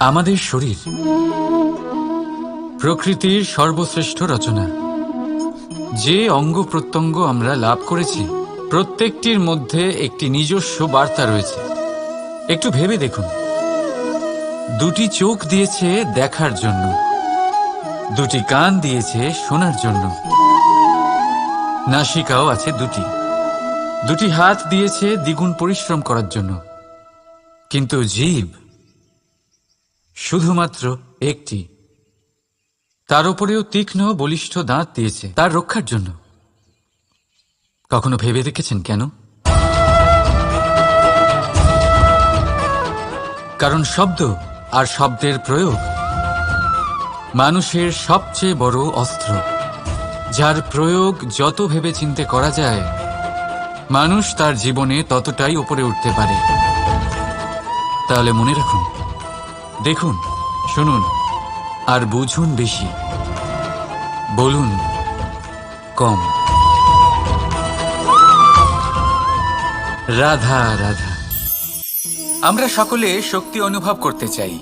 আমাদের শরীর প্রকৃতির সর্বশ্রেষ্ঠ রচনা। যে অঙ্গ প্রত্যঙ্গ আমরা লাভ করেছি প্রত্যেকটির মধ্যে একটি নিজস্ব বার্তা রয়েছে। একটু ভেবে দেখুন, দুটি চোখ দিয়েছে দেখার জন্য, দুটি কান দিয়েছে শোনার জন্য, নাসিকাও আছে দুটি, দুটি হাত দিয়েছে দ্বিগুণ পরিশ্রম করার জন্য, কিন্তু জীব শুধুমাত্র একটি। তার উপরেও তীক্ষ্ণ বলিষ্ঠ দাঁত দিয়েছে তার রক্ষার জন্য। কখনো ভেবে দেখেছেন কেন? কারণ শব্দ আর শব্দের প্রয়োগ মানুষের সবচেয়ে বড় অস্ত্র, যার প্রয়োগ যত ভেবেচিন্তে করা যায় মানুষ তার জীবনে ততটাই উপরে উঠতে পারে। তাহলে মনে রাখুন, দেখুন, শুনুন আর বুঝুন বেশি, বলুন কম। রাধা রাধা। আমরা সকলে শক্তি অনুভব করতে চাই।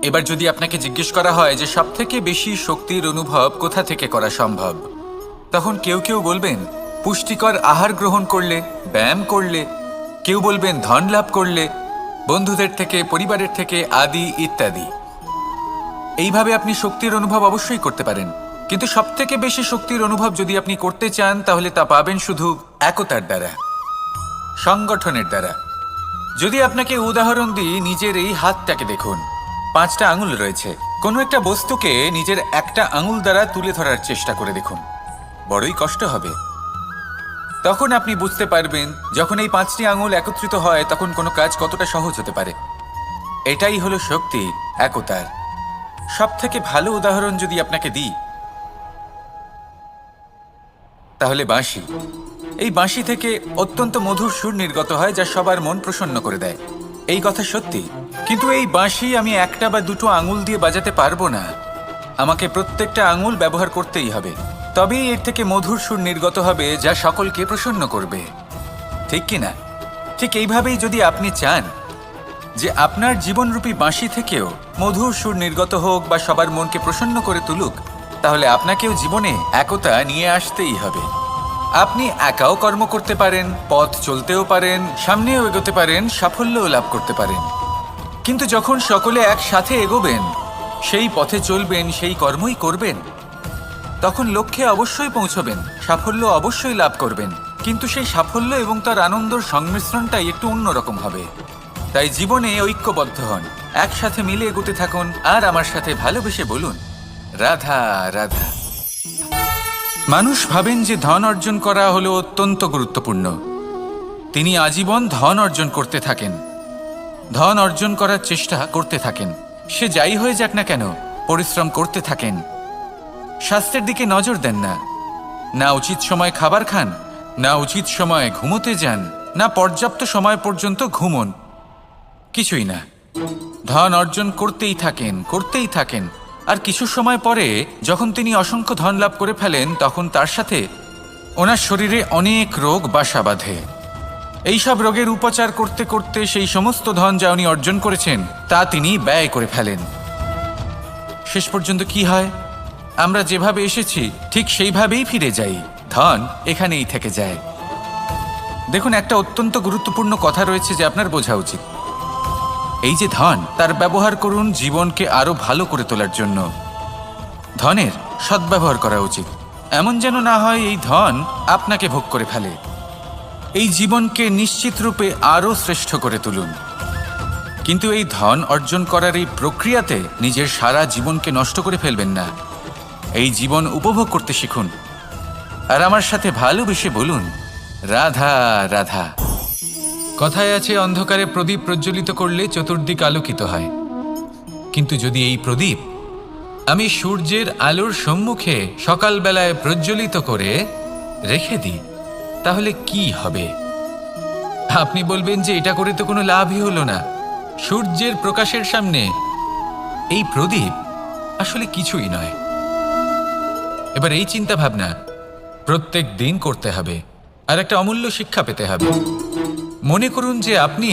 এবার যদি আপনাকে জিজ্ঞেস করা হয় যে সবথেকে বেশি শক্তির অনুভব কোথা থেকে করা সম্ভব, তখন কেউ কেউ বলবেন পুষ্টিকর আহার গ্রহণ করলে, ব্যায়াম করলে, কেউ বলবেন ধন লাভ করলে, বন্ধুদের থেকে, পরিবারের থেকে, আদি ইত্যাদি। এইভাবে আপনি শক্তির অনুভব অবশ্যই করতে পারেন, কিন্তু সবথেকে বেশি শক্তির অনুভব যদি আপনি করতে চান তাহলে তা পাবেন শুধু একতার দ্বারা, সংগঠনের দ্বারা। যদি আপনাকে উদাহরণ দিই, নিজের এই হাতটাকে দেখুন, 5টা আঙুল রয়েছে। কোনো একটা বস্তুকে নিজের একটা আঙুল দ্বারা তুলে ধরার চেষ্টা করে দেখুন, বড়ই কষ্ট হবে। তখন আপনি বুঝতে পারবেন যখন এই 5টি আঙুল একত্রিত হয় তখন কোনো কাজ কতটা সহজ হতে পারে। এটাই হলো শক্তি, একতার। সব থেকে ভালো উদাহরণ যদি আপনাকে দিই তাহলে বাঁশি। এই বাঁশি থেকে অত্যন্ত মধুর সুর নির্গত হয় যা সবার মন প্রসন্ন করে দেয়। এই কথা সত্যি, কিন্তু এই বাঁশি আমি একটা বা দুটো আঙুল দিয়ে বাজাতে পারবো না। আমাকে প্রত্যেকটা আঙুল ব্যবহার করতেই হবে, তবেই এর থেকে মধুর সুর নির্গত হবে যা সকলকে প্রসন্ন করবে, ঠিক কি না? ঠিক এইভাবেই যদি আপনি চান যে আপনার জীবনরূপী বাঁশি থেকেও মধুর সুর নির্গত হোক বা সবার মনকে প্রসন্ন করে তুলুক, তাহলে আপনাকেও জীবনে একতা নিয়ে আসতেই হবে। আপনি একাও কর্ম করতে পারেন, পথ চলতেও পারেন, সামনেও এগোতে পারেন, সাফল্যও লাভ করতে পারেন। কিন্তু যখন সকলে একসাথে এগোবেন, সেই পথে চলবেন, সেই কর্মই করবেন, তখন লক্ষ্যে অবশ্যই পৌঁছবেন, সাফল্য অবশ্যই লাভ করবেন। কিন্তু সেই সাফল্য এবং তার আনন্দর সংমিশ্রণটাই একটু অন্যরকম হবে। তাই জীবনে ঐক্যবদ্ধ হন, একসাথে মিলে এগোতে থাকুন, আর আমার সাথে ভালোবেসে বলুন রাধা রাধা। মানুষ ভাবেন যে ধন অর্জন করা হলো অত্যন্ত গুরুত্বপূর্ণ। তিনি আজীবন ধন অর্জন করতে থাকেন, ধন অর্জন করার চেষ্টা করতে থাকেন। সে যাই হয়ে যাক না কেন, পরিশ্রম করতে থাকেন। স্বাস্থ্যের দিকে নজর দেন না, না উচিত সময় খাবার খান, না উচিত সময় ঘুমোতে যান, না পর্যাপ্ত সময় পর্যন্ত ঘুমন, কিছুই না। ধন অর্জন করতেই থাকেন, করতেই থাকেন। আর কিছু সময় পরে যখন তিনি অসংখ্য ধন লাভ করে ফেলেন, তখন তার সাথে ওনার শরীরে অনেক রোগ বাসা বাঁধে। এইসব রোগের উপচার করতে করতে সেই সমস্ত ধন যা উনি অর্জন করেছেন তা তিনি ব্যয় করে ফেলেন। শেষ পর্যন্ত কি হয়? আমরা যেভাবে এসেছি ঠিক সেইভাবেই ফিরে যাই, ধন এখানেই থেকে যায়। দেখুন, একটা অত্যন্ত গুরুত্বপূর্ণ কথা রয়েছে যে আপনার বোঝা উচিত। এই যে ধন, তার ব্যবহার করুন জীবনকে আরো ভালো করে তোলার জন্য। ধনের সদ্ব্যবহার করা উচিত, এমন যেন না হয় এই ধন আপনাকে ভোগ করে ফেলে। এই জীবনকে নিশ্চিত রূপে আরো শ্রেষ্ঠ করে তুলুন। কিন্তু এই ধন অর্জন করার এই প্রক্রিয়াতে নিজের সারা জীবনকে নষ্ট করে ফেলবেন না। এই জীবন উপভোগ করতে শিখুন, আর আমার সাথে ভালোবেসে বলুন রাধা রাধা। কথায় আছে, অন্ধকারে প্রদীপ প্রজ্বলিত করলে চতুর্দিক আলোকিত হয়। কিন্তু যদি এই প্রদীপ আমি সূর্যের আলোর সম্মুখে সকালবেলায় প্রজ্বলিত করে রেখে দিই, তাহলে কি হবে? আপনি বলবেন যে এটা করে তো কোনো লাভই হলো না। সূর্যের প্রকাশের সামনে এই প্রদীপ আসলে কিছুই নয়। এবার এই চিন্তা ভাবনা প্রত্যেক দিন করতে হবে, আর একটা অমূল্য শিক্ষা পেতে হবে। মনে করুন যে আপনি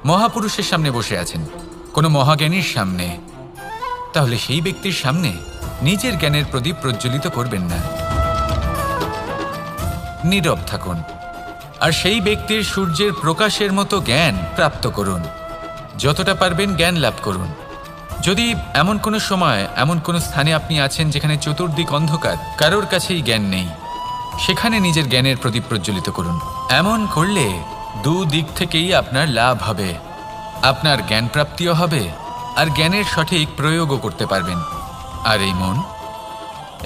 মহাপুরুষের সামনে বসে আছেন, কোনো মহাজ্ঞানীর সামনে, তাহলে সেই ব্যক্তির সামনে নিজের জ্ঞানের প্রদীপ প্রজ্বলিত করবেন না। নীরব থাকুন আর সেই ব্যক্তির সূর্যের প্রকাশের মতো জ্ঞান প্রাপ্ত করুন। যতটা পারবেন জ্ঞান লাভ করুন। যদি এমন কোনো সময় এমন কোনো স্থানে আপনি আছেন যেখানে চতুর্দিক অন্ধকার, কারোর কাছেই জ্ঞান নেই, সেখানে নিজের জ্ঞানের প্রদীপ প্রজ্বলিত করুন। এমন করলে দুদিক থেকেই আপনার লাভ হবে। আপনার জ্ঞান প্রাপ্তিও হবে আর জ্ঞানের সঠিক প্রয়োগও করতে পারবেন। আর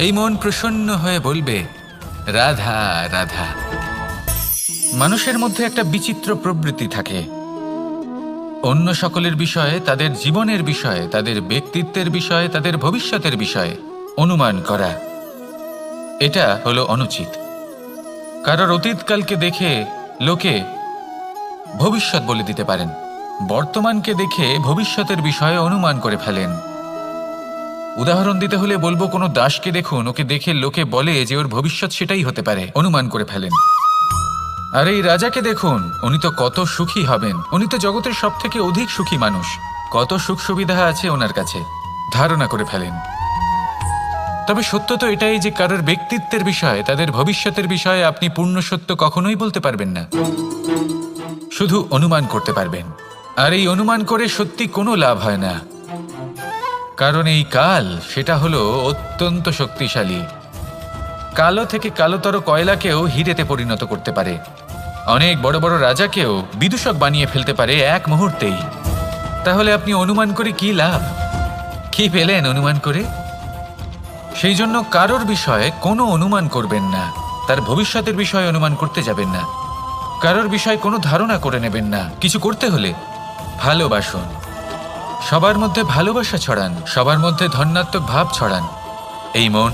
এই মন প্রসন্ন হয়ে বলবে, রাধা রাধা। মানুষের মধ্যে একটা বিচিত্র প্রবৃত্তি থাকে, অন্য সকলের বিষয়ে, তাদের জীবনের বিষয়ে, তাদের ব্যক্তিত্বের বিষয়ে, তাদের ভবিষ্যতের বিষয়ে অনুমান করা। এটা হলো অনুচিত। কারোর অতীতকালকে দেখে লোকে ভবিষ্যৎ বলে দিতে পারেন, বর্তমানকে দেখে ভবিষ্যতের বিষয়ে অনুমান করে ফেলেন। উদাহরণ দিতে হলে বলবো, কোনো দাসকে দেখুন, ওকে দেখে লোকে বলে যে ওর ভবিষ্যৎ সেটাই হতে পারে, অনুমান করে ফেলেন। আর এই রাজাকে দেখুন, উনি তো কত সুখী হবেন, উনি তো জগতের সব থেকে অধিক সুখী মানুষ, কত সুখ সুবিধা আছে ওনার কাছে, ধারণা করে ফেলেন। তবে সত্য তো এটাই যে কারোর ব্যক্তিত্বের বিষয়ে, তাদের ভবিষ্যতের বিষয়ে আপনি পূর্ণ সত্য কখনোই বলতে পারবেন না, শুধু অনুমান করতে পারবেন। আর এই অনুমান করে সত্যি কোনো লাভ হয় না, কারণ এই কাল সেটা হলো অত্যন্ত শক্তিশালী। কালো থেকে কালোতর কয়লাকেও হিরেতে পরিণত করতে পারে, অনেক বড় বড় রাজাকেও বিদূষক বানিয়ে ফেলতে পারে এক মুহূর্তেই। তাহলে আপনি অনুমান করে কি লাভ? কি পেলেন অনুমান করে? সেই জন্য কারোর বিষয়ে কোনো অনুমান করবেন না, তার ভবিষ্যতের বিষয়ে অনুমান করতে যাবেন না, কারোর বিষয়ে কোনো ধারণা করে নেবেন না। কিছু করতে হলে ভালোবাসুন, সবার মধ্যে ভালোবাসা ছড়ান, সবার মধ্যে ধন্যাত্মক ভাব ছড়ান। এই মন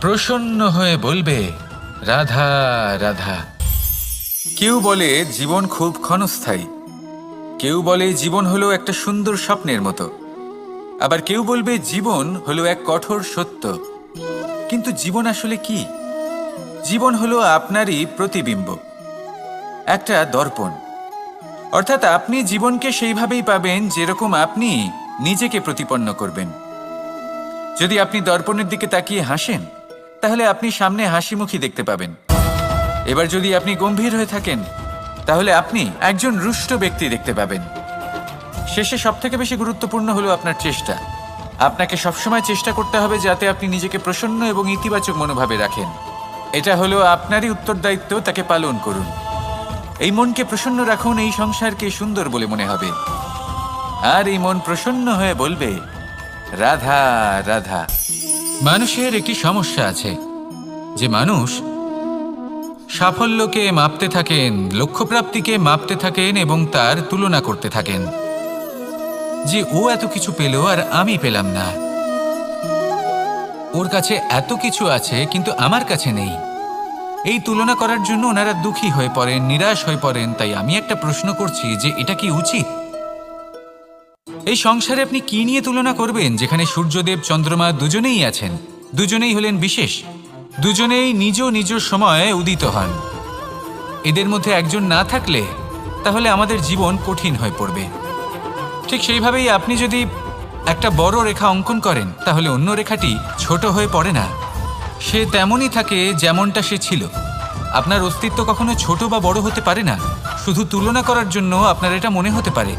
প্রসন্ন হয়ে বলবে, রাধা রাধা। কেউ বলে জীবন খুব ক্ষণস্থায়ী, কেউ বলে জীবন হলো একটা সুন্দর স্বপ্নের মতো, আবার কেউ বলবে জীবন হলো এক কঠোর সত্য। কিন্তু জীবন আসলে কি? জীবন হলো আপনারই প্রতিবিম্ব, একটা দর্পণ। অর্থাৎ আপনি জীবনকে সেইভাবেই পাবেন যেরকম আপনি নিজেকে প্রতিপন্ন করবেন। যদি আপনি দর্পণের দিকে তাকিয়ে হাসেন, তাহলে আপনি সামনে হাসিমুখী দেখতে পাবেন। এবার যদি আপনি গম্ভীর হয়ে থাকেন, তাহলে আপনি একজন রুষ্ট ব্যক্তি দেখতে পাবেন। শেষে সবথেকে বেশি গুরুত্বপূর্ণ হলো আপনার চেষ্টা। আপনাকে সবসময় চেষ্টা করতে হবে যাতে আপনি নিজেকে প্রসন্ন এবং ইতিবাচক মনোভাবে রাখেন। এটা হলো আপনারই উত্তরদায়িত্ব, তাকে পালন করুন। এই মনকে প্রসন্ন রাখুন, এই সংসারকে সুন্দর বলে মনে হবে। আর এই মন প্রসন্ন হয়ে বলবে, রাধা রাধা। মানুষের একটি সমস্যা আছে যে মানুষ সাফল্যকে মাপতে থাকেন, লক্ষ্যপ্রাপ্তিকে মাপতে থাকেন এবং তার তুলনা করতে থাকেন যে ও এত কিছু পেল আর আমি পেলাম না, ওর কাছে এত কিছু আছে কিন্তু আমার কাছে নেই। এই তুলনা করার জন্য ওনারা দুঃখী হয়ে পড়েন, নিরাশ হয়ে পড়েন। তাই আমি একটা প্রশ্ন করছি যে এটা কি উচিত? এই সংসারে আপনি কি নিয়ে তুলনা করবেন, যেখানে সূর্যদেব চন্দ্রমা দুজনেই আছেন, দুজনেই হলেন বিশেষ, দুজনেই নিজ নিজ সময়ে উদিত হন। এদের মধ্যে একজন না থাকলে তাহলে আমাদের জীবন কঠিন হয়ে পড়বে। ঠিক সেইভাবেই আপনি যদি একটা বড় রেখা অঙ্কন করেন, তাহলে অন্য রেখাটি ছোট হয়ে পড়ে না, সে তেমনই থাকে যেমনটা সে ছিল। আপনার অস্তিত্ব কখনো ছোট বা বড় হতে পারে না, শুধু তুলনা করার জন্য আপনার এটা মনে হতে পারে।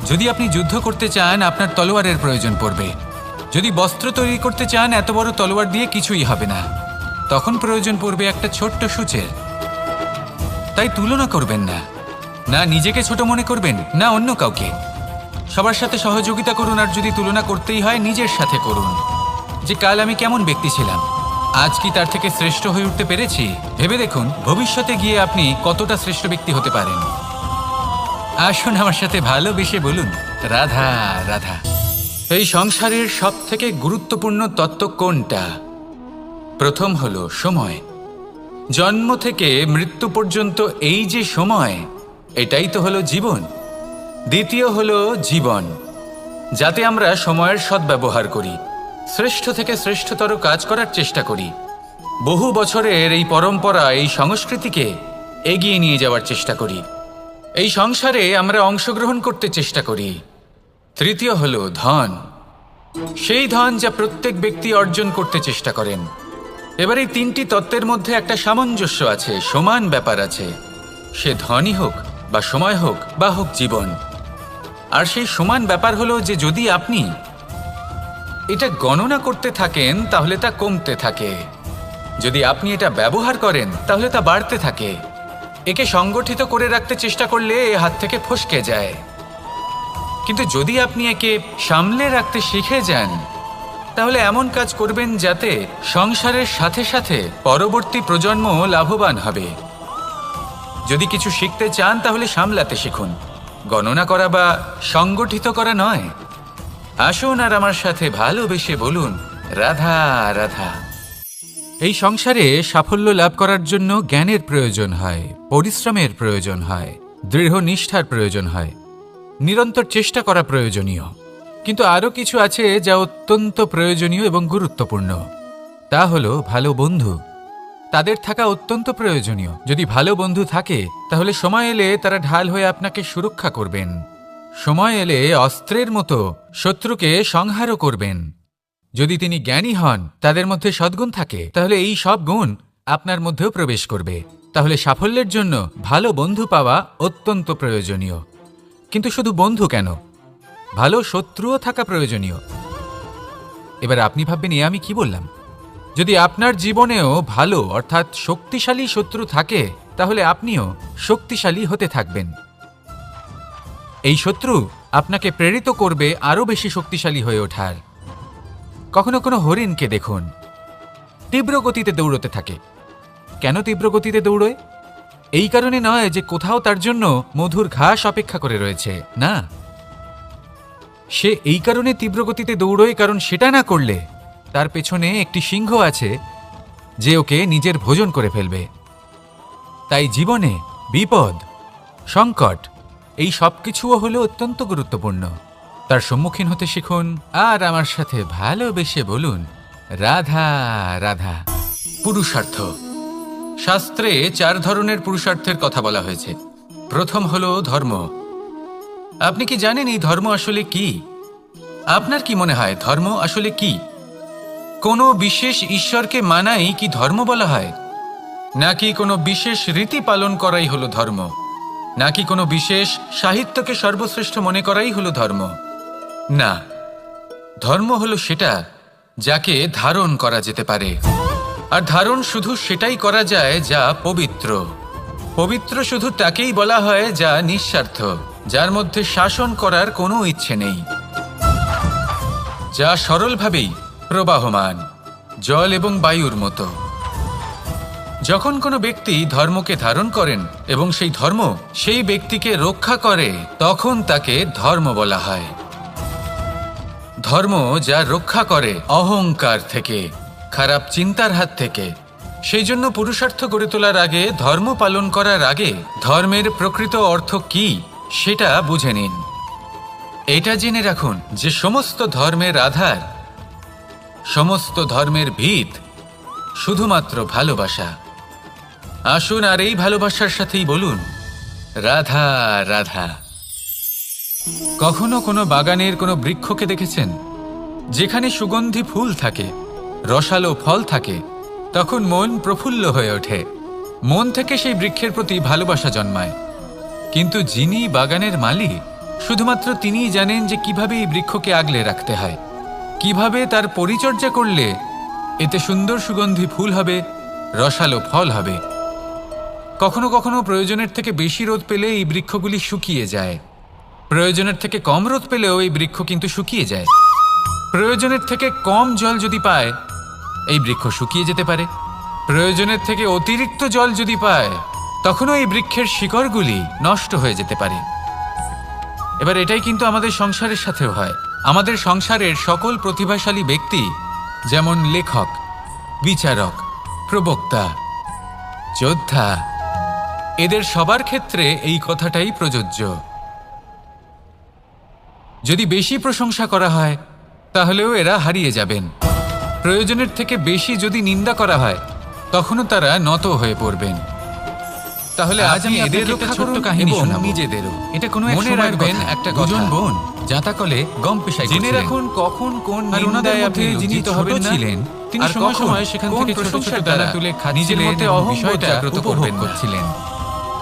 যদি আপনি যুদ্ধ করতে চান, আপনার তলোয়ারের প্রয়োজন পড়বে। যদি বস্ত্র তৈরি করতে চান, এত বড় তলোয়ার দিয়ে কিছুই হবে না, তখন প্রয়োজন পড়বে একটা ছোট্ট সূচের। তাই তুলনা করবেন না, না নিজেকে ছোট মনে করবেন, না অন্য কাউকে। সবার সাথে সহযোগিতা করুন, আর যদি তুলনা করতেই হয় নিজের সাথে করুন, যে কাল আমি কেমন ব্যক্তি ছিলাম, আজ কি তার থেকে শ্রেষ্ঠ হয়ে উঠতে পেরেছি? ভেবে দেখুন ভবিষ্যতে গিয়ে আপনি কতটা শ্রেষ্ঠ ব্যক্তি হতে পারেন। আসুন আমার সাথে ভালোবেসে বলুন, রাধা রাধা। এই সংসারের সব থেকে গুরুত্বপূর্ণ তত্ত্ব কোনটা? প্রথম হলো সময়। জন্ম থেকে মৃত্যু পর্যন্ত এই যে সময়, এটাই তো হলো জীবন। দ্বিতীয় হলো জীবন, যাতে আমরা সময়ের সদ্ব্যবহার করি, শ্রেষ্ঠ থেকে শ্রেষ্ঠতর কাজ করার চেষ্টা করি, বহু বছরের এই পরম্পরা, এই সংস্কৃতিকে এগিয়ে নিয়ে যাওয়ার চেষ্টা করি, এই সংসারে আমরা অংশগ্রহণ করতে চেষ্টা করি। তৃতীয় হলো ধন। সেই ধন যা প্রত্যেক ব্যক্তি অর্জন করতে চেষ্টা করেন। এবার এই তিনটি তত্ত্বের মধ্যে একটা সামঞ্জস্য আছে, সমান ব্যাপার আছে। সে ধনই হোক বা সময় হোক বা হোক জীবন। আর সেই সমান ব্যাপার হলো যে যদি আপনি এটা গণনা করতে থাকেন তাহলে তা কমতে থাকে, যদি আপনি এটা ব্যবহার করেন তাহলে তা বাড়তে থাকে। একে সংগঠিত করে রাখতে চেষ্টা করলে এ হাত থেকে ফসকে যায়, কিন্তু যদি আপনি একে সামলে রাখতে শিখে যান তাহলে এমন কাজ করবেন যাতে সংসারের সাথে সাথে পরবর্তী প্রজন্ম লাভবান হবে। যদি কিছু শিখতে চান তাহলে সামলাতে শিখুন, গণনা করা বা সংগঠিত করা নয়। আসুন আর আমার সাথে ভালোবেসে বলুন, রাধা রাধা। এই সংসারে সাফল্য লাভ করার জন্য জ্ঞানের প্রয়োজন হয়, পরিশ্রমের প্রয়োজন হয়, দৃঢ় নিষ্ঠার প্রয়োজন হয়, নিরন্তর চেষ্টা করা প্রয়োজনীয়। কিন্তু আরও কিছু আছে যা অত্যন্ত প্রয়োজনীয় এবং গুরুত্বপূর্ণ। তা হলো ভালো বন্ধু। তাদের থাকা অত্যন্ত প্রয়োজনীয়। যদি ভালো বন্ধু থাকে তাহলে সময় এলে তারা ঢাল হয়ে আপনাকে সুরক্ষা করবেন। সময় এলে অস্ত্রের মতো শত্রুকে সংহারও করবেন। যদি তিনি জ্ঞানী হন, তাদের মধ্যে সদ্গুণ থাকে, তাহলে এই সব গুণ আপনার মধ্যেও প্রবেশ করবে। তাহলে সাফল্যের জন্য ভালো বন্ধু পাওয়া অত্যন্ত প্রয়োজনীয়। কিন্তু শুধু বন্ধু কেন, ভালো শত্রুও থাকা প্রয়োজনীয়। এবার আপনি ভাববেন, এ আমি কি বললাম? যদি আপনার জীবনেও ভালো অর্থাৎ শক্তিশালী শত্রু থাকে তাহলে আপনিও শক্তিশালী হতে থাকবেন। এই শত্রু আপনাকে প্রেরিত করবে আরও বেশি শক্তিশালী হয়ে ওঠার। কখনো কোনো হরিণকে দেখুন, তীব্র গতিতে দৌড়তে থাকে। কেন তীব্র গতিতে দৌড়য়? এই কারণে নয় যে কোথাও তার জন্য মধুর ঘাস অপেক্ষা করে রয়েছে, না। সে এই কারণে তীব্র গতিতে দৌড়য় কারণ সেটা না করলে তার পেছনে একটি সিংহ আছে যে ওকে নিজের ভোজন করে ফেলবে। তাই জীবনে বিপদ, সংকট এই সব কিছুও হলো অত্যন্ত গুরুত্বপূর্ণ। তার সম্মুখীন হতে শিখুন আর আমার সাথে ভালোবেসে বলুন, রাধা রাধা। পুরুষার্থ। শাস্ত্রে 4 ধরনের পুরুষার্থের কথা বলা হয়েছে। প্রথম হলো ধর্ম। আপনি কি জানেন এই ধর্ম আসলে কি? আপনার কি মনে হয় ধর্ম আসলে কি? কোনো বিশেষ ঈশ্বরকে মানাই কি ধর্ম বলা হয়? নাকি কোনো বিশেষ রীতি পালন করাই হলো ধর্ম? নাকি কোনো বিশেষ সাহিত্যকে সর্বশ্রেষ্ঠ মনে করাই হলো ধর্ম? না, ধর্ম হলো সেটা যাকে ধারণ করা যেতে পারে। আর ধারণ শুধু সেটাই করা যায় যা পবিত্র। পবিত্র শুধু তাকেই বলা হয় যা নিঃস্বার্থ, যার মধ্যে শাসন করার কোনো ইচ্ছে নেই, যা সরলভাবেই প্রবাহমান, জল এবং বায়ুর মতো। যখন কোনো ব্যক্তি ধর্মকে ধারণ করেন এবং সেই ধর্ম সেই ব্যক্তিকে রক্ষা করে, তখন তাকে ধর্ম বলা হয়। ধর্ম যা রক্ষা করে অহংকার থেকে, খারাপ চিন্তার হাত থেকে। সেই জন্য পুরুষার্থ গড়ে তোলার আগে, ধর্ম পালন করার আগে ধর্মের প্রকৃত অর্থ কি সেটা বুঝে নিন। এটা জেনে রাখুন যে সমস্ত ধর্মের আধার, সমস্ত ধর্মের ভিত শুধুমাত্র ভালোবাসা। আসুন আর এই ভালোবাসার সাথেই বলুন, রাধা রাধা। কখনো কোনো বাগানের কোনো বৃক্ষকে দেখেছেন যেখানে সুগন্ধি ফুল থাকে, রসালো ফল থাকে? তখন মন প্রফুল্ল হয়ে ওঠে, মন থেকে সেই বৃক্ষের প্রতি ভালোবাসা জন্মায়। কিন্তু যিনি বাগানের মালিক, শুধুমাত্র তিনিই জানেন যে কিভাবে এই বৃক্ষকে আগলে রাখতে হয়, কিভাবে তার পরিচর্যা করলে এতে সুন্দর সুগন্ধি ফুল হবে, রসালো ফল হবে। কখনো কখনো প্রয়োজনের থেকে বেশি রোদ পেলে এই বৃক্ষগুলি শুকিয়ে যায়। প্রয়োজনের থেকে কম রোদ পেলেও এই বৃক্ষ কিন্তু শুকিয়ে যায়। প্রয়োজনের থেকে কম জল যদি পায়, এই বৃক্ষ শুকিয়ে যেতে পারে। প্রয়োজনের থেকে অতিরিক্ত জল যদি পায়, তখনও এই বৃক্ষের শিকড়গুলি নষ্ট হয়ে যেতে পারে। এবার এটাই কিন্তু আমাদের সংসারের সাথেও হয়। আমাদের সংসারের সকল প্রতিভাশালী ব্যক্তি, যেমন লেখক, বিচারক, প্রবক্তা, যোদ্ধা, এদের সবার ক্ষেত্রে এই কথাটাই প্রযোজ্য। যদি বেশি প্রশংসা করা হয় তাহলেও এরা হারিয়ে যাবেন। প্রয়োজনের থেকে বেশি যদি নিন্দা করা হয়, তখনও তারা নত হয়ে পড়বেন। তাহলে আজ আমি এদের রক্ষা করুন কাহিনী শোনাবো, নিজেদেরও। এটা কোনো মনে রাখবেন একটা দুজন বোন জাঁতাকলে গম পেশাই জেনে করছিলেন। রাখুন কখন কোন আর ওনাদের নিন্দায় মধ্যে আপনি যিনি লজ্জিত ছোট হবেন না, ছিলেন, তিনি আর সময় কখন সময় সেখান কোন থেকে ছোট ছোট প্রশংসার দানা দ্বারা তুলে নিজের খাচ্ছিলেন মধ্যে এবং অহংবোধ বিষয়টা জাগ্রত উপভোগ করবেন না। করছিলেন।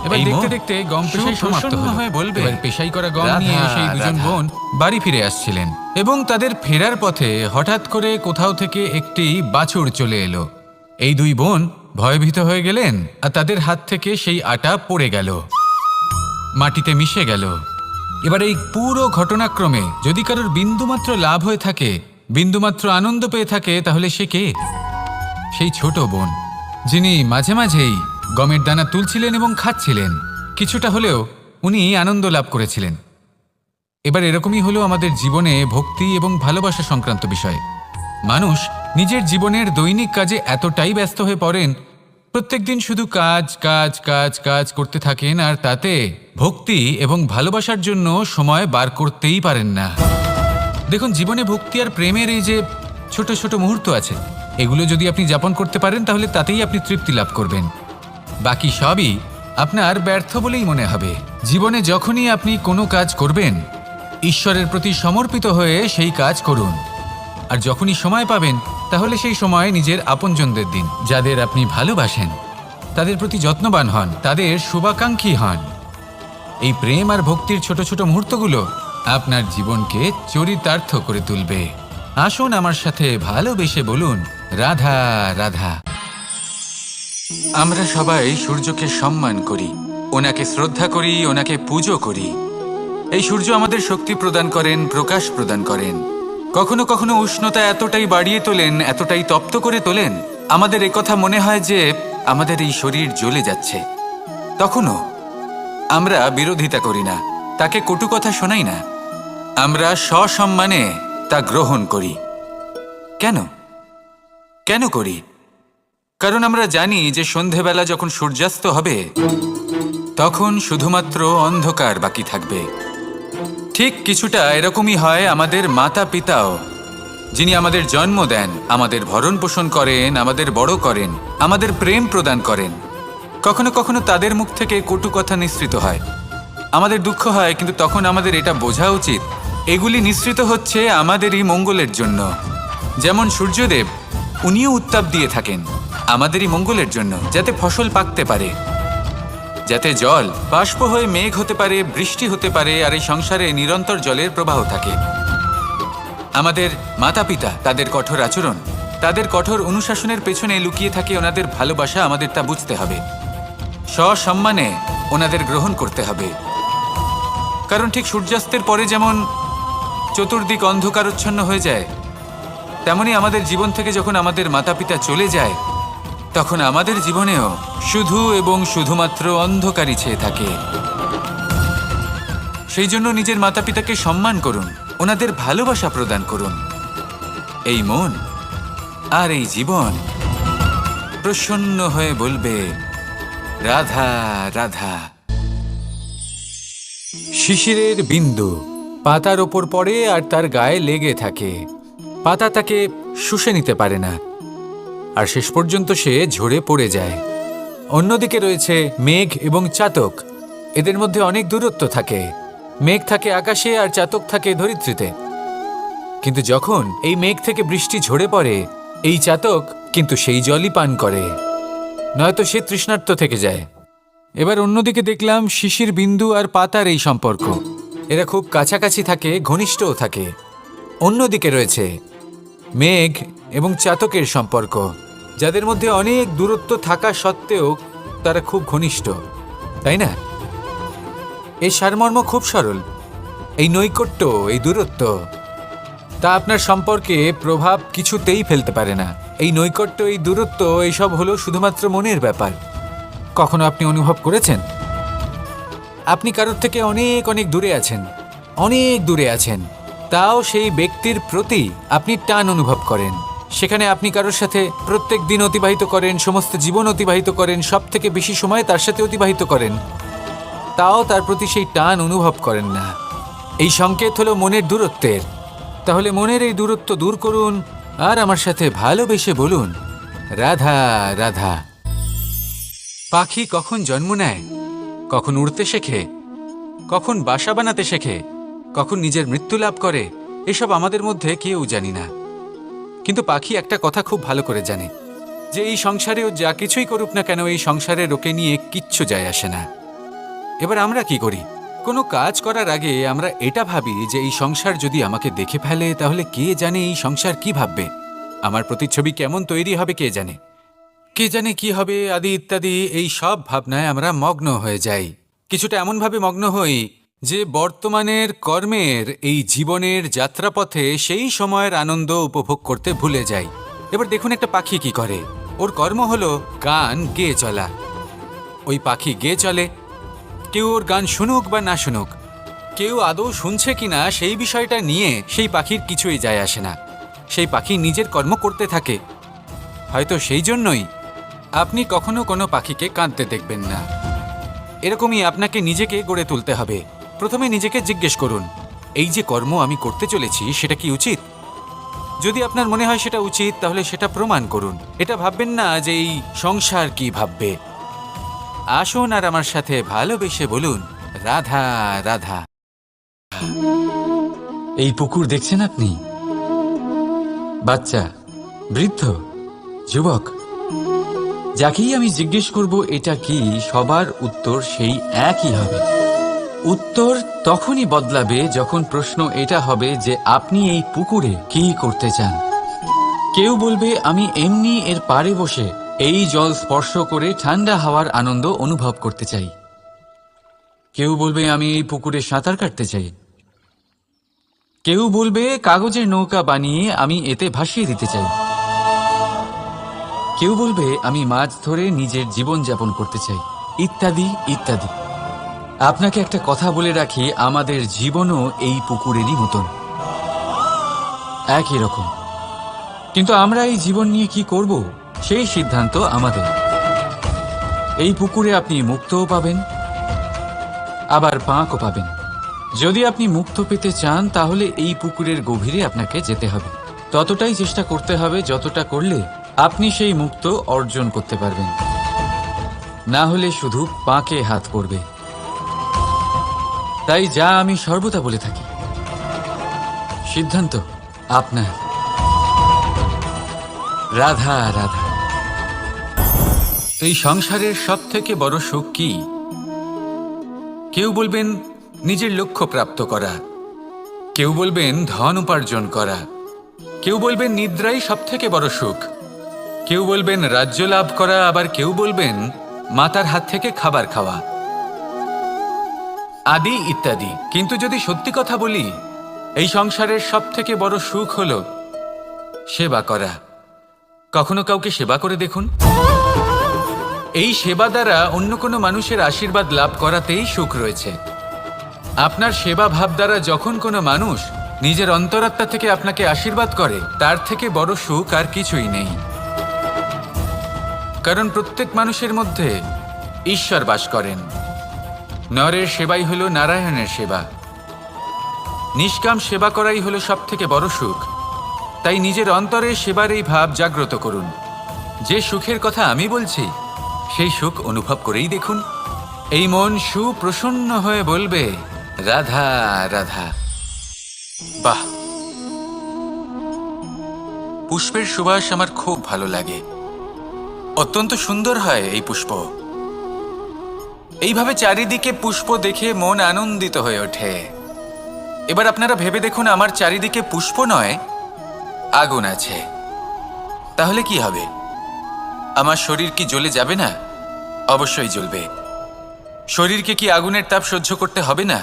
এবার এই দেখতে মন দেখতে গম পেশাই সমাপ্ত সুপ্রসন্ন হলো। হয়ে বলবে, এবার পেশাই করা গম রাধা, নিয়ে সেই দুজন রাধা। বোন বাড়ি ফিরে আসছিলেন এবং তাদের ফেরার পথে হঠাৎ করে কোথাও থেকে একটি বাছুর চলে এলো। এই দুই বোন ভয়ভীত হয়ে গেলেন আর তাদের হাত থেকে সেই আটা পড়ে গেল, মাটিতে মিশে গেল। এবার এই পুরো ঘটনাক্রমে যদি কারোর বিন্দুমাত্র লাভ হয়ে থাকে, বিন্দুমাত্র আনন্দ পেয়ে থাকে, তাহলে সে কে? সেই ছোট বোন, যিনি মাঝে মাঝেই গমের দানা তুলছিলেন এবং খাচ্ছিলেন। কিছুটা হলেও উনি আনন্দ লাভ করেছিলেন। এবার এরকমই হলো আমাদের জীবনে ভক্তি এবং ভালোবাসা সংক্রান্ত বিষয়। মানুষ নিজের জীবনের দৈনিক কাজে এতটাই ব্যস্ত হয়ে পড়েন, প্রত্যেকদিন শুধু কাজ কাজ কাজ কাজ করতে থাকেন, আর তাতে ভক্তি এবং ভালোবাসার জন্য সময় বার করতেই পারেন না। দেখুন, জীবনে ভক্তি আর প্রেমের এই যে ছোট ছোট মুহূর্ত আছে, এগুলো যদি আপনি যাপন করতে পারেন তাহলে তাতেই আপনি তৃপ্তি লাভ করবেন। বাকি সবই আপনার ব্যর্থ বলেই মনে হবে। জীবনে যখনই আপনি কোনো কাজ করবেন, ঈশ্বরের প্রতি সমর্পিত হয়ে সেই কাজ করুন। আর যখনই সময় পাবেন, তাহলে সেই সময় নিজের আপনজনদের দিন, যাদের আপনি ভালোবাসেন, তাদের প্রতি যত্নবান হন, তাদের শুভাকাঙ্ক্ষী হন। এই প্রেম আর ভক্তির ছোট ছোট মুহূর্তগুলো আপনার জীবনকে চরিতার্থ করে তুলবে। আসুন আমার সাথে ভালোবেসে বলুন, রাধা রাধা। আমরা সবাই সূর্যকে সম্মান করি, ওনাকে শ্রদ্ধা করি, ওনাকে পুজো করি। এই সূর্য আমাদের শক্তি প্রদান করেন, প্রকাশ প্রদান করেন। কখনো কখনো উষ্ণতা এতটাই বাড়িয়ে তোলেন, এতটাই তপ্ত করে তোলেন, আমাদের একথা মনে হয় যে আমাদের এই শরীর জ্বলে যাচ্ছে। তখনও আমরা বিরোধিতা করি না, তাকে কটু কথা শোনাই না, আমরা সসম্মানে তা গ্রহণ করি। কেন কেন করি? কারণ আমরা জানি যে সন্ধেবেলা যখন সূর্যাস্ত হবে, তখন শুধুমাত্র অন্ধকার বাকি থাকবে। ঠিক কিছুটা এরকমই হয় আমাদের মাতা পিতাও, যিনি আমাদের জন্ম দেন, আমাদের ভরণ পোষণ করেন, আমাদের বড় করেন, আমাদের প্রেম প্রদান করেন। কখনো কখনো তাদের মুখ থেকে কটু কথা নিঃসৃত হয়, আমাদের দুঃখ হয়, কিন্তু তখন আমাদের এটা বোঝা উচিত এগুলি নিঃসৃত হচ্ছে আমাদেরই মঙ্গলের জন্য। যেমন সূর্যদেব, উনিও উত্তাপ দিয়ে থাকেন আমাদেরই মঙ্গলের জন্য, যাতে ফসল পাকতে পারে, যাতে জল বাষ্প হয়ে মেঘ হতে পারে, বৃষ্টি হতে পারে, আর এই সংসারে নিরন্তর জলের প্রবাহ থাকে। আমাদের মাতা পিতা, তাদের কঠোর আচরণ, তাদের কঠোর অনুশাসনের পেছনে লুকিয়ে থাকে ওনাদের ভালোবাসা। আমাদের তা বুঝতে হবে, সসম্মানে ওনাদের গ্রহণ করতে হবে। কারণ ঠিক সূর্যাস্তের পরে যেমন চতুর্দিক অন্ধকারচ্ছন্ন হয়ে যায়, তেমনি আমাদের জীবন থেকে যখন আমাদের মাতা পিতা চলে যায়, তখন আমাদের জীবনেও শুধু এবং শুধুমাত্র অন্ধকারই ছেয়ে থাকে। সেই জন্য নিজের মাতা পিতাকে সম্মান করুন, ওনাদের ভালোবাসা প্রদান করুন। এই মন আর এই জীবন প্রসন্ন হয়ে বলবে, রাধা রাধা। শিশিরের বিন্দু পাতার ওপর পড়ে আর তার গায়ে লেগে থাকে। পাতা তাকে শুষে নিতে পারে না, আর শেষ পর্যন্ত সে ঝরে পড়ে যায়। অন্যদিকে রয়েছে মেঘ এবং চাতক। এদের মধ্যে অনেক দূরত্ব থাকে। মেঘ থাকে আকাশে আর চাতক থাকে ধরিত্রীতে। কিন্তু যখন এই মেঘ থেকে বৃষ্টি ঝরে পড়ে, এই চাতক কিন্তু সেই জলই পান করে, নয়তো সে তৃষ্ণার্ত থেকে যায়। এবার অন্যদিকে দেখলাম শিশির বিন্দু আর পাতার এই সম্পর্ক। এরা খুব কাছাকাছি থাকে, ঘনিষ্ঠও থাকে। অন্যদিকে রয়েছে মেঘ এবং চাতকের সম্পর্ক, যাদের মধ্যে অনেক দূরত্ব থাকা সত্ত্বেও তারা খুব ঘনিষ্ঠ, তাই না? এই সারমর্ম খুব সরল। এই নৈকট্য, এই দূরত্ব, তা আপনার সম্পর্কে প্রভাব কিছুতেই ফেলতে পারে না। এই নৈকট্য, এই দূরত্ব, এইসব হলো শুধুমাত্র মনের ব্যাপার। কখনো আপনি অনুভব করেছেন আপনি কারোর থেকে অনেক অনেক দূরে আছেন, অনেক দূরে আছেন, তাও সেই ব্যক্তির প্রতি আপনি টান অনুভব করেন। সেখানে আপনি কারোর সাথে প্রত্যেক দিন অতিবাহিত করেন, সমস্ত জীবন অতিবাহিত করেন, সব থেকে বেশি সময় তার সাথে অতিবাহিত করেন, তাও তার প্রতি সেই টান অনুভব করেন না। এই সংকেত হলো মনের দূরত্বের। তাহলে মনের এই দূরত্ব দূর করুন আর আমার সাথে ভালোবেসে বলুন, রাধা রাধা। পাখি কখন জন্ম নেয়, কখন উড়তে শেখে, কখন বাসা বানাতে শেখে, কখন নিজের মৃত্যু লাভ করে, এসব আমাদের মধ্যে কেউ জানি না। কিন্তু পাখি একটা কথা খুব ভালো করে জানে, যে এই সংসারে ও যা কিছুই করুক না কেন, এই সংসারের ওকে নিয়ে কিচ্ছু যায় আসে না। এবার আমরা কি করি? কোনো কাজ করার আগে আমরা এটা ভাবি যে এই সংসার যদি আমাকে দেখে ফেলে তাহলে কে জানে এই সংসার কি ভাববে, আমার প্রতিচ্ছবি কেমন তৈরি হবে কে জানে, কে জানে কি হবে আদি ইত্যাদি। এই সব ভাবনায় আমরা মগ্ন হয়ে যাই। কিছুটা এমনভাবে মগ্ন হই যে বর্তমানের কর্মের এই জীবনের যাত্রাপথে সেই সময়ের আনন্দ উপভোগ করতে ভুলে যাই। এবার দেখুন একটা পাখি কি করে, ওর কর্ম হলো গান গেয়ে চলা। ওই পাখি গেয়ে চলে, কেউ ওর গান শুনুক বা না শুনুক, কেউ আদৌ শুনছে কিনা সেই বিষয়টা নিয়ে সেই পাখির কিছুই যায় আসে না। সেই পাখি নিজের কর্ম করতে থাকে। হয়তো সেই জন্যই আপনি কখনো কোনো পাখিকে কাঁদতে দেখবেন না। এরকমই আপনাকে নিজেকে গড়ে তুলতে হবে। প্রথমে নিজেকে জিজ্ঞেস করুন, এই যে কর্ম আমি করতে চলেছি সেটা কি উচিত? যদি আপনার মনে হয় সেটা উচিত, তাহলে সেটা প্রমাণ করুন। এটা ভাববেন না যে এই সংসার কি ভাববে। আসুন আর আমার সাথে ভালোবেসে বলুন, রাধা রাধা। এই পুকুর দেখছেন আপনি? বাচ্চা, বৃদ্ধ, যুবক, যাকেই আমি জিজ্ঞেস করব এটা কি, সবার উত্তর সেই একই হবে। উত্তর তখনই বদলাবে যখন প্রশ্ন এটা হবে যে আপনি এই পুকুরে কি করতে চান। কেউ বলবে আমি এমনি এর পাড়ে বসে এই জল স্পর্শ করে ঠান্ডা হাওয়ার আনন্দ অনুভব করতে চাই। কেউ বলবে আমি এই পুকুরে সাঁতার কাটতে চাই। কেউ বলবে কাগজের নৌকা বানিয়ে আমি এতে ভাসিয়ে দিতে চাই। কেউ বলবে আমি মাছ ধরে নিজের জীবন যাপন করতে চাই, ইত্যাদি ইত্যাদি। আপনাকে একটা কথা বলে রাখি, আমাদের জীবনও এই পুকুরেরই মতন, একই রকম। কিন্তু আমরা এই জীবন নিয়ে কি করব সেই সিদ্ধান্ত আমাদের। এই পুকুরে আপনি মুক্তও পাবেন, আবার পাঁকও পাবেন। যদি আপনি মুক্ত পেতে চান তাহলে এই পুকুরের গভীরে আপনাকে যেতে হবে। ততটাই চেষ্টা করতে হবে যতটা করলে আপনি সেই মুক্ত অর্জন করতে পারবেন। না হলে শুধু পাঁকে হাত পড়বে। তাই যা আমি সর্বদা বলে থাকি, সিদ্ধান্ত আপনার। রাধা রাধা। এই সংসারের সব থেকে বড় সুখ কি? কেউ বলবেন নিজের লক্ষ্য প্রাপ্ত করা, কেউ বলবেন ধন উপার্জন করা, কেউ বলবেন নিদ্রাই সব থেকে বড় সুখ, কেউ বলবেন রাজ্য লাভ করা, আবার কেউ বলবেন মাতার হাত থেকে খাবার খাওয়া, আদি ইত্যাদি। কিন্তু যদি সত্যি কথা বলি, এই সংসারের সব থেকে বড় সুখ হলো সেবা করা। কখনো কাউকে সেবা করে দেখুন। এই সেবা দ্বারা অন্য কোনো মানুষের আশীর্বাদ লাভ করাতেই সুখ রয়েছে। আপনার সেবা ভাব দ্বারা যখন কোনো মানুষ নিজের অন্তরাত্মা থেকে আপনাকে আশীর্বাদ করে, তার থেকে বড় সুখ আর কিছুই নেই। কারণ প্রত্যেক মানুষের মধ্যে ঈশ্বর বাস করেন। নরের সেবাই হলো নারায়ণের সেবা। নিষ্কাম সেবা করাই হলো সব থেকে বড় সুখ। তাই নিজের অন্তরে সেবার এই ভাব জাগ্রত করুন। যে সুখের কথা আমি বলছি সেই সুখ অনুভব করেই দেখুন। এই মন সুপ্রসন্ন হয়ে বলবে রাধা রাধা। বাহ, পুষ্পের সুবাস আমার খুব ভালো লাগে। অত্যন্ত সুন্দর হয় এই পুষ্প। এইভাবে চারিদিকে পুষ্প দেখে মন আনন্দিত হয়ে ওঠে। এবার আপনারা ভেবে দেখুন, আমার চারিদিকে পুষ্প নয়, আগুন আছে। তাহলে কি হবে? আমার শরীর কি জ্বলে যাবে না? অবশ্যই জ্বলবে। শরীরকে কি আগুনের তাপ সহ্য করতে হবে না?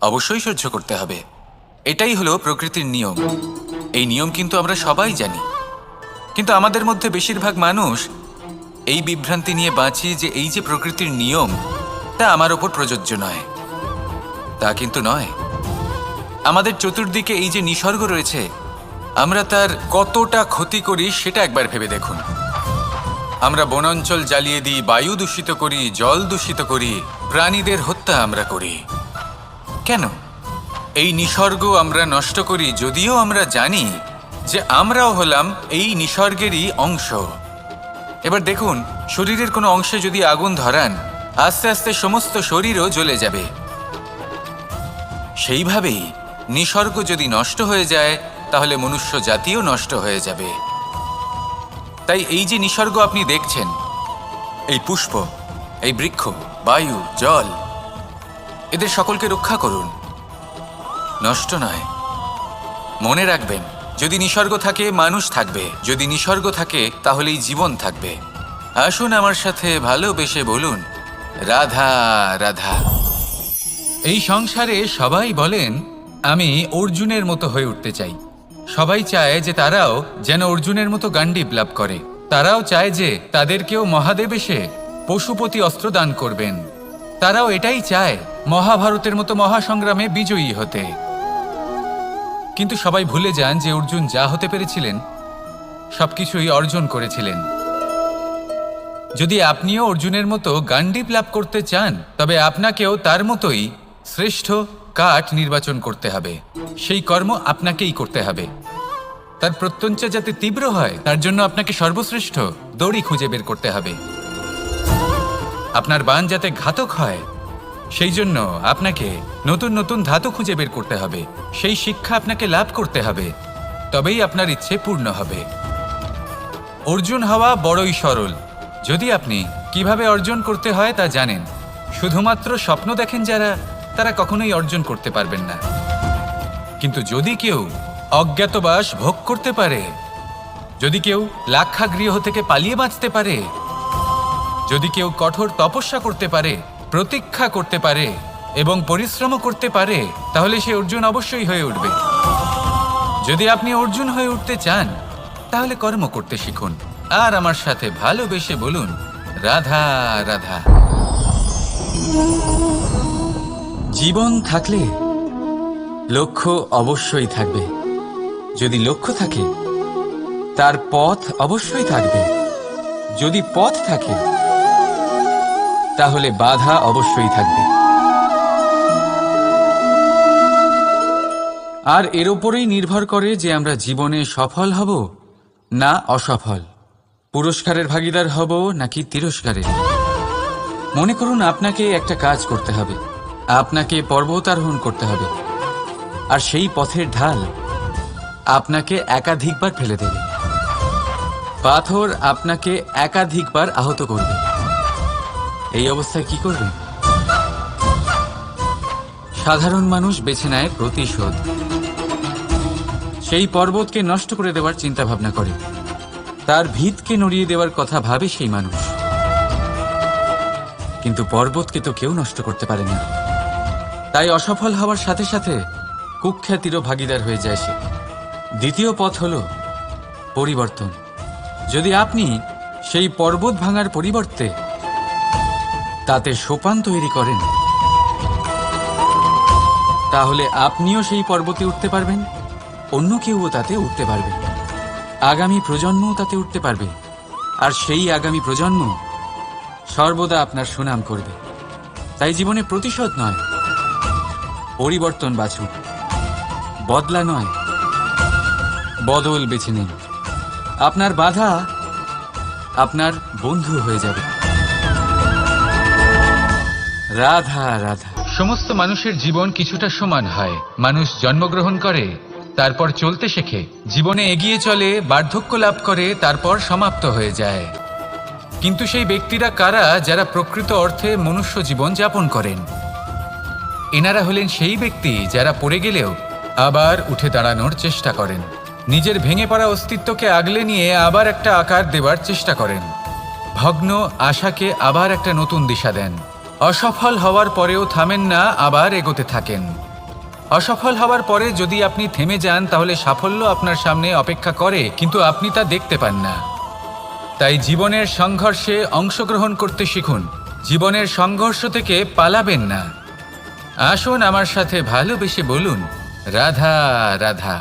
অবশ্যই সহ্য করতে হবে। এটাই হলো প্রকৃতির নিয়ম। এই নিয়ম কিন্তু আমরা সবাই জানি, কিন্তু আমাদের মধ্যে বেশিরভাগ মানুষ এই বিভ্রান্তি নিয়ে বাঁচি যে এই যে প্রকৃতির নিয়ম, তা আমার ওপর প্রযোজ্য নয়। তা কিন্তু নয়। আমাদের চতুর্দিকে এই যে নিসর্গ রয়েছে, আমরা তার কতটা ক্ষতি করি সেটা একবার ভেবে দেখুন। আমরা বনাঞ্চল জ্বালিয়ে দিই, বায়ু দূষিত করি, জল দূষিত করি, প্রাণীদের হত্যা আমরা করি। কেন? এই নিসর্গ আমরা নষ্ট করি, যদিও আমরা জানি যে আমরাও হলাম এই নিসর্গেরই অংশ। এবার দেখুন, শরীরের কোনো অংশে যদি আগুন ধরান, আস্তে আস্তে সমস্ত শরীরও জ্বলে যাবে। সেইভাবেই নিসর্গ যদি নষ্ট হয়ে যায় তাহলে মনুষ্য জাতিও নষ্ট হয়ে যাবে। তাই এই যে নিসর্গ আপনি দেখছেন, এই পুষ্প, এই বৃক্ষ, বায়ু, জল, এদের সকলকে রক্ষা করুন, নষ্ট নয়। মনে রাখবেন, যদি নিসর্গ থাকে মানুষ থাকবে, যদি নিসর্গ থাকে তাহলেই জীবন থাকবে। আসুন আমার সাথে ভালোবেসে বলুন, রাধা রাধা। এই সংসারে সবাই বলেন আমি অর্জুনের মতো হয়ে উঠতে চাই। সবাই চায় যে তারাও যেন অর্জুনের মতো গান্ডীব লাভ করে। তারাও চায় যে তাদেরকেও মহাদেব এসে পশুপতি অস্ত্র দান করবেন। তারাও এটাই চায় মহাভারতের মতো মহাসংগ্রামে বিজয়ী হতে। কিন্তু সবাই ভুলে যান যে অর্জুন যা হতে পেরেছিলেন সবকিছুই অর্জন করেছিলেন। যদি আপনিও অর্জুনের মতো গান্ডীব লাভ করতে চান তবে আপনাকেও তার মতোই শ্রেষ্ঠ কাঠ নির্বাচন করতে হবে। সেই কর্ম আপনাকেই করতে হবে। তার প্রত্যঞ্চা যাতে তীব্র হয় তার জন্য আপনাকে সর্বশ্রেষ্ঠ দড়ি খুঁজে বের করতে হবে। আপনার বাণ যাতে ঘাতক হয় সেই জন্য আপনাকে নতুন নতুন ধাতু খুঁজে বের করতে হবে। সেই শিক্ষা আপনাকে লাভ করতে হবে, তবেই আপনার ইচ্ছে পূর্ণ হবে। অর্জুন হওয়া বড়ই সরল যদি আপনি কিভাবে অর্জন করতে হয় তা জানেন। শুধুমাত্র স্বপ্ন দেখেন যারা, তারা কখনোই অর্জন করতে পারবেন না। কিন্তু যদি কেউ অজ্ঞাতবাস ভোগ করতে পারে, যদি কেউ লাক্ষাগৃহ থেকে পালিয়ে বাঁচতে পারে, যদি কেউ কঠোর তপস্যা করতে পারে, প্রতীক্ষা করতে পারে এবং পরিশ্রম করতে পারে, তাহলে সে অর্জুন অবশ্যই হয়ে উঠবে। যদি আপনি অর্জুন হয়ে উঠতে চান তাহলে কর্ম করতে শিখুন আর আমার সাথে ভালোবেসে বলুন, রাধা রাধা। জীবন থাকলে লক্ষ্য অবশ্যই থাকবে। যদি লক্ষ্য থাকে তার পথ অবশ্যই থাকবে। যদি পথ থাকে তাহলে বাধা অবশ্যই থাকবে। আর এর উপরেই নির্ভর করে যে আমরা জীবনে সফল হব না অসফল, পুরস্কারের ভাগীদার হব নাকি তিরস্কারের। মনে করুন আপনাকে একটা কাজ করতে হবে, আপনাকে পর্বতারোহণ করতে হবে, আর সেই পথের ঢাল আপনাকে একাধিকবার ফেলে দেবে। পাথর আপনাকে একাধিকবার আহত করবে। এই অবস্থায় কি করবেন? সাধারণ মানুষ বেছে নেয় প্রতিশোধ। সেই পর্বতকে নষ্ট করে দেওয়ার চিন্তা ভাবনা করে, তার ভিতকে নড়িয়ে দেওয়ার কথা ভাবে সেই মানুষ। কিন্তু পর্বতকে তো কেউ নষ্ট করতে পারে না। তাই অসফল হওয়ার সাথে সাথে কুখ্যাতিরও ভাগীদার হয়ে যায় সে। দ্বিতীয় পথ হলো পরিবর্তন। যদি আপনি সেই পর্বত ভাঙার পরিবর্তে তাতে সোপান তৈরি করেন, তাহলে আপনিও সেই পর্বতে উঠতে পারবেন, অন্য কেউও তাতে উঠতে পারবে, আগামী প্রজন্মও তাতে উঠতে পারবে, আর সেই আগামী প্রজন্ম সর্বদা আপনার সুনাম করবে। তাই জীবনে প্রতিশোধ নয়, পরিবর্তন বাছুন। বদলা নয়, বদল বেছে নিন। আপনার বাধা আপনার বন্ধু হয়ে যাবে। রাধা রাধা। সমস্ত মানুষের জীবন কিছুটা সমান হয়। মানুষ জন্মগ্রহণ করে, তারপর চলতে শেখে, জীবনে এগিয়ে চলে, বার্ধক্য লাভ করে, তারপর সমাপ্ত হয়ে যায়। কিন্তু সেই ব্যক্তিরা কারা যারা প্রকৃত অর্থে মনুষ্য জীবন যাপন করেন? এনারা হলেন সেই ব্যক্তি যারা পড়ে গেলেও আবার উঠে দাঁড়ানোর চেষ্টা করেন, নিজের ভেঙে পড়া অস্তিত্বকে আগলে নিয়ে আবার একটা আকার দেওয়ার চেষ্টা করেন, ভগ্ন আশাকে আবার একটা নতুন দিশা দেন। অসফল হওয়ার পরেও থামেন না, আবার এগোতে থাকেন। অসফল হওয়ার পরে যদি আপনি থেমে যান তাহলে সাফল্য আপনার সামনে অপেক্ষা করে, কিন্তু আপনি তা দেখতে পান না। তাই জীবনের সংঘর্ষে অংশগ্রহণ করতে শিখুন। জীবনের সংঘর্ষ থেকে পালাবেন না। আসুন আমার সাথে ভালোবেসে বলুন, রাধা রাধা।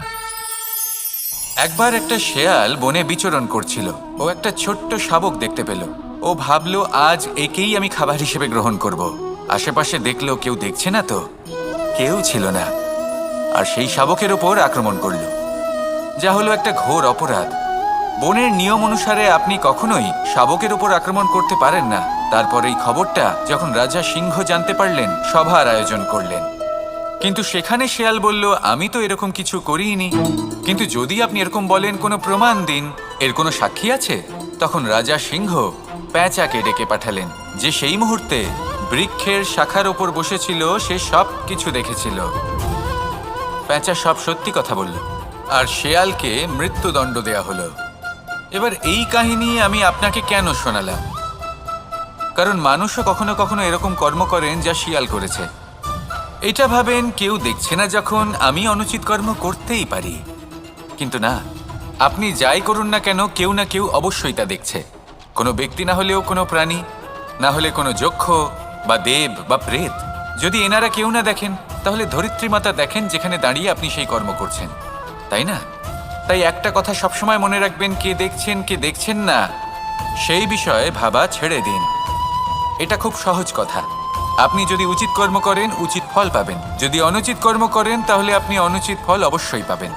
একবার একটা শেয়াল বনে বিচরণ করছিল। ও একটা ছোট্ট শাবক দেখতে পেল। ও ভাবলো, আজ একেই আমি খাবার হিসেবে গ্রহণ করব। আশেপাশে দেখলো কেউ দেখছে না তো, কেউ ছিল না, আর সেই শাবকের ওপর আক্রমণ করলো, যা হলো একটা ঘোর অপরাধ। বনের নিয়ম অনুসারে আপনি কখনোই শাবকের উপর আক্রমণ করতে পারেন না। তারপর এই খবরটা যখন রাজা সিংহ জানতে পারলেন, সভার আয়োজন করলেন। কিন্তু সেখানে শেয়াল বলল, আমি তো এরকম কিছু করিনি। কিন্তু যদি আপনি এরকম বলেন, কোনো প্রমাণ দিন, এর কোনো সাক্ষী আছে? তখন রাজা সিংহ প্যাঁচাকে ডেকে পাঠালেন, যে সেই মুহূর্তে বৃক্ষের শাখার ওপর বসেছিল। সে সব কিছু দেখেছিল। প্যাঁচা সব সত্যি কথা বলল, আর শেয়ালকে মৃত্যুদণ্ড দেয়া হলো। এবার এই কাহিনী আমি আপনাকে কেন শোনালাম? কারণ মানুষও কখনো কখনো এরকম কর্ম করেন যা শিয়াল করেছে। এটা ভাবেন কেউ দেখছে না, যখন আমি অনুচিত কর্ম করতেই পারি। কিন্তু না, আপনি যাই করুন না কেন, কেউ না কেউ অবশ্যই তা দেখছে। কোনো ব্যক্তি না হলেও কোনো প্রাণী, না হলে কোনো যক্ষ বা দেব বা প্রেত। যদি এনারা কেউ না দেখেন, তাহলে ধরিত্রী মাতা দেখেন, যেখানে দাঁড়িয়ে আপনি সেই কর্ম করছেন, তাই না? তাই একটা কথা সবসময় মনে রাখবেন, কে দেখছেন কে দেখছেন না সেই বিষয়ে ভাবা ছেড়ে দিন। এটা খুব সহজ কথা। আপনি যদি উচিত কর্ম করেন, উচিত ফল পাবেন। যদি অনুচিত কর্ম করেন, তাহলে আপনি অনুচিত ফল অবশ্যই পাবেন।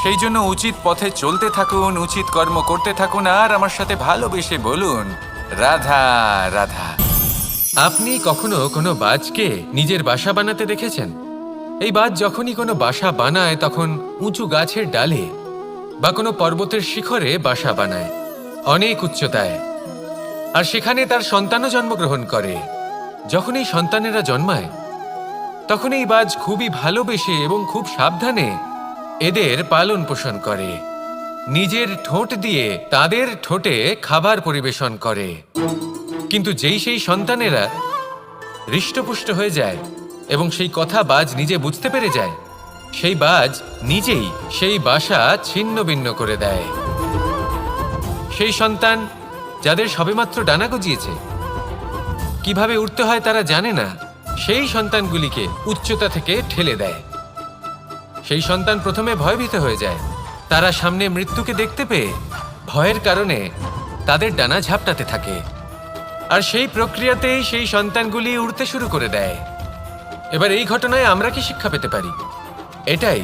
সেই জন্য উচিত পথে চলতে থাকুন, উচিত কর্ম করতে থাকুন, আর আমার সাথে ভালোবেসে বলুন, রাধা রাধা। আপনি কখনো কোনো বাজকে নিজের বাসা বানাতে দেখেছেন? এই বাজ যখনই কোনো বাসা বানায়, তখন উঁচু গাছের ডালে বা কোনো পর্বতের শিখরে বাসা বানায়, অনেক উচ্চতায়। আর সেখানে তার সন্তানও জন্মগ্রহণ করে। যখন এই সন্তানেরা জন্মায়, তখন এই বাজ খুবই ভালোবেসে এবং খুব সাবধানে এদের পালন পোষণ করে। নিজের ঠোঁট দিয়ে তাদের ঠোঁটে খাবার পরিবেশন করে। কিন্তু যেই সেই সন্তানেরা হৃষ্টপুষ্ট হয়ে যায় এবং সেই কথা বাজ নিজে বুঝতে পেরে যায়, সেই বাজ নিজেই সেই বাসা ছিন্ন ভিন্ন করে দেয়। সেই সন্তান যাদের সবেমাত্র ডানা গজিয়েছে, কিভাবে উঠতে হয় তারা জানে না, সেই সন্তানগুলিকে উচ্চতা থেকে ঠেলে দেয়। সেই সন্তান প্রথমে ভয়ভীত হয়ে যায়। তারা সামনে মৃত্যুকে দেখতে পেয়ে ভয়ের কারণে তাদের ডানা ঝাপটাতে থাকে। আর সেই প্রক্রিয়াতেই সেই সন্তানগুলি উড়তে শুরু করে দেয়। এবার এই ঘটনায় আমরা কি শিক্ষা পেতে পারি? এটাই,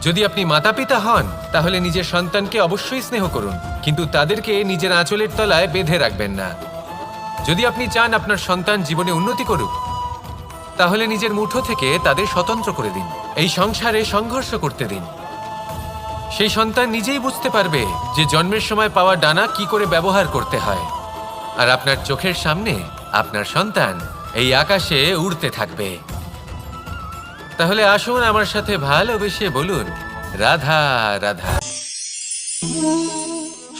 যদি আপনি মাতা পিতা হন, তাহলে নিজের সন্তানকে অবশ্যই স্নেহ করুন, কিন্তু তাদেরকে নিজের আঁচলের তলায় বেঁধে রাখবেন না। যদি আপনি চান আপনার সন্তান জীবনে উন্নতি করুক, তাহলে নিজের মুঠো থেকে তাদের স্বতন্ত্র করে দিন। এই সংসারে সংঘর্ষ করতে দিন। সেই সন্তান নিজেই বুঝতে পারবে যে জন্মের সময় পাওয়া ডানা কি করে ব্যবহার করতে হয়। আর আপনার চোখের সামনে আপনার সন্তান এই আকাশে উড়তে থাকবে। তাহলে আসুন আমার সাথে ভালোবেসে বলুন, রাধা রাধা।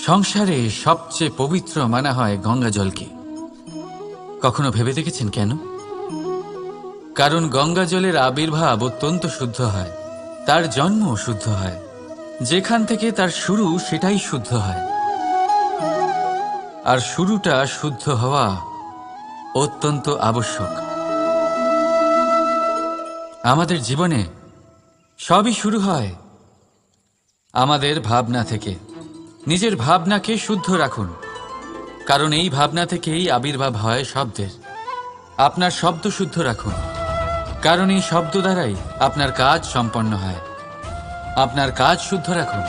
সংসারে সবচেয়ে পবিত্র মানা হয় গঙ্গা জলকে। কখনো ভেবে দেখেছেন কেন? কারণ গঙ্গা জলের আবির্ভাব অত্যন্ত শুদ্ধ হয়, তার জন্ম শুদ্ধ হয়, যেখান থেকে তার শুরু সেটাই শুদ্ধ হয়। আর শুরুটা শুদ্ধ হওয়া অত্যন্ত আবশ্যক। আমাদের জীবনে সবই শুরু হয় আমাদের ভাবনা থেকে। নিজের ভাবনাকে শুদ্ধ রাখুন, কারণ এই ভাবনা থেকেই আবির্ভাব হয় শব্দের। আপনার শব্দ শুদ্ধ রাখুন, কারণ এই শব্দ দ্বারাই আপনার কাজ সম্পন্ন হয়। আপনার কাজ শুদ্ধ রাখুন,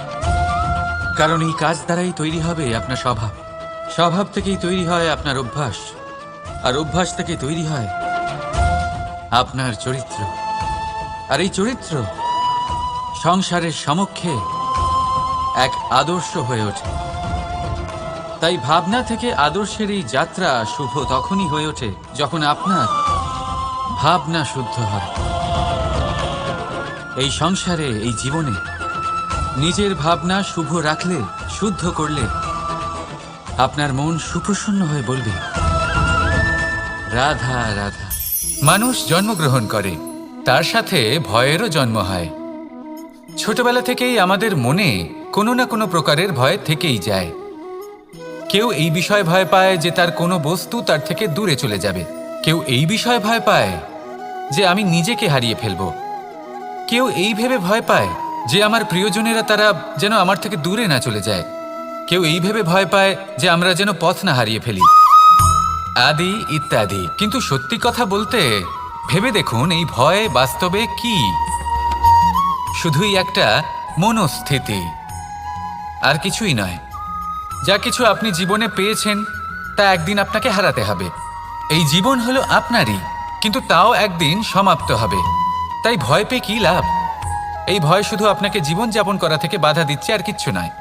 কারণ এই কাজ দ্বারাই তৈরি হবে আপনার স্বভাব। স্বভাব থেকেই তৈরি হয় আপনার অভ্যাস, আর অভ্যাস থেকে তৈরি হয় আপনার চরিত্র। আর এই চরিত্র সংসারের সমক্ষে এক আদর্শ হয়ে ওঠে। তাই ভাবনা থেকে আদর্শের এই যাত্রা শুভ তখনই হয়ে ওঠে যখন আপনার ভাবনা শুদ্ধ হয়। এই সংসারে, এই জীবনে নিজের ভাবনা শুভ রাখলে, শুদ্ধ করলে আপনার মন সুপ্রসন্ন হয়ে বলবে, রাধা রাধা। মানুষ জন্মগ্রহণ করে, তার সাথে ভয়েরও জন্ম হয়। ছোটবেলা থেকেই আমাদের মনে কোনো না কোনো প্রকারের ভয় থেকেই যায়। কেউ এই বিষয়ে ভয় পায় যে তার কোনো বস্তু তার থেকে দূরে চলে যাবে। কেউ এই বিষয়ে ভয় পায় যে আমি নিজেকে হারিয়ে ফেলব। কেউ এই ভেবে ভয় পায় যে আমার প্রিয়জনেরা তারা যেন আমার থেকে দূরে না চলে যায়। কেউ এই ভেবে ভয় পায় যে আমরা যেন পথ না হারিয়ে ফেলি, আদি ইত্যাদি। কিন্তু সত্যি কথা বলতে, ভেবে দেখুন এই ভয় বাস্তবে কি? শুধুই একটা মনস্থিতি, আর কিছুই নয়। যা কিছু আপনি জীবনে পেয়েছেন তা একদিন আপনাকে হারাতে হবে। এই জীবন হলো আপনারই, কিন্তু তাও একদিন সমাপ্ত হবে। তাই ভয় পেয়ে কি লাভ? এই ভয় শুধু আপনাকে জীবনযাপন করা থেকে বাধা দিচ্ছে, আর কিচ্ছু নয়।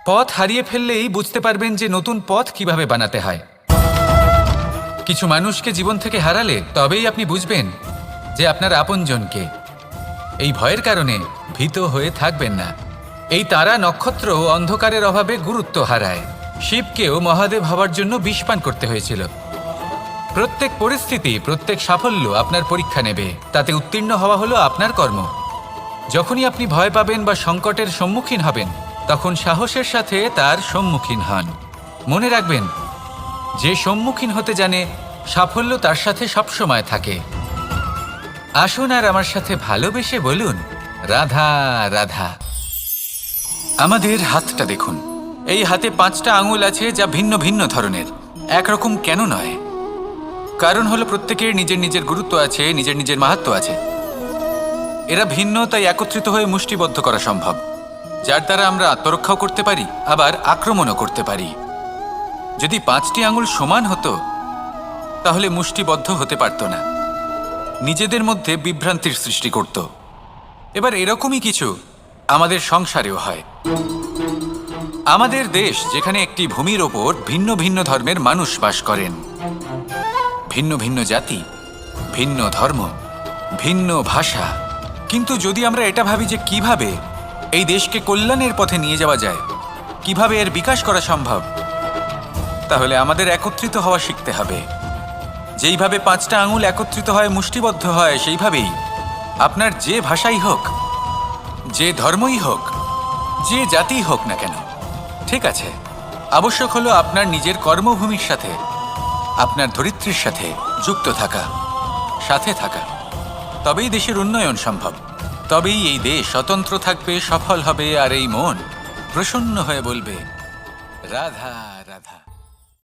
পথ হারিয়ে ফেললেই বুঝতে পারবেন যে নতুন পথ কিভাবে বানাতে হয়। কিছু মানুষকে জীবন থেকে হারালে তবেই আপনি বুঝবেন যে আপনার আপনজনকে। এই ভয়ের কারণে ভীত হয়ে থাকবেন না। এই তারা নক্ষত্র অন্ধকারের অভাবে গুরুত্ব হারায়। শিবকেও মহাদেব হওয়ার জন্য বিষপান করতে হয়েছিল। প্রত্যেক পরিস্থিতি, প্রত্যেক সাফল্য আপনার পরীক্ষা নেবে, তাতে উত্তীর্ণ হওয়া হলো আপনার কর্ম। যখনই আপনি ভয় পাবেন বা সংকটের সম্মুখীন হবেন, তখন সাহসের সাথে তার সম্মুখীন হন। মনে রাখবেন, যে সম্মুখীন হতে জানে সাফল্য তার সাথে সবসময় থাকে। আসুন আর আমার সাথে ভালোবেসে বলুন, রাধা রাধা। আমাদের হাতটা দেখুন। এই হাতে 5টা আঙুল আছে, যা ভিন্ন ভিন্ন ধরনের। একরকম কেন নয়? কারণ হলো প্রত্যেকের নিজের নিজের গুরুত্ব আছে, নিজের নিজের মাহাত্ম্য আছে। এরা ভিন্ন, তাই একত্রিত হয়ে মুষ্টিবদ্ধ করা সম্ভব, যার দ্বারা আমরা আত্মরক্ষাও করতে পারি, আবার আক্রমণও করতে পারি। যদি 5টি আঙুল সমান হতো, তাহলে মুষ্টিবদ্ধ হতে পারত না, নিজেদের মধ্যে বিভ্রান্তির সৃষ্টি করত। এবার এরকমই কিছু আমাদের সংসারেও হয়। আমাদের দেশ, যেখানে একটি ভূমির ওপর ভিন্ন ভিন্ন ধর্মের মানুষ বাস করেন, ভিন্ন ভিন্ন জাতি, ভিন্ন ধর্ম, ভিন্ন ভাষা। কিন্তু যদি আমরা এটা ভাবি যে কিভাবে এই দেশকে কল্যাণের পথে নিয়ে যাওয়া যায়, কিভাবে এর বিকাশ করা সম্ভব, তাহলে আমাদের একত্রিত হওয়া শিখতে হবে। যেইভাবে 5টা আঙুল একত্রিত হয়, মুষ্টিবদ্ধ হয়, সেইভাবেই আপনার যে ভাষাই হোক, যে ধর্মই হোক, যে জাতিই হোক না কেন, ঠিক আছে, আবশ্যক হলো আপনার নিজের কর্মভূমির সাথে, আপনার ধরিত্রীর সাথে যুক্ত থাকা, সাথে থাকা। তবেই দেশের উন্নয়ন সম্ভব, তবেই এই দেশ স্বতন্ত্র থাকবে, সফল হবে, আর এই মন প্রসন্ন হয়ে বলবে, রাধা রাধা।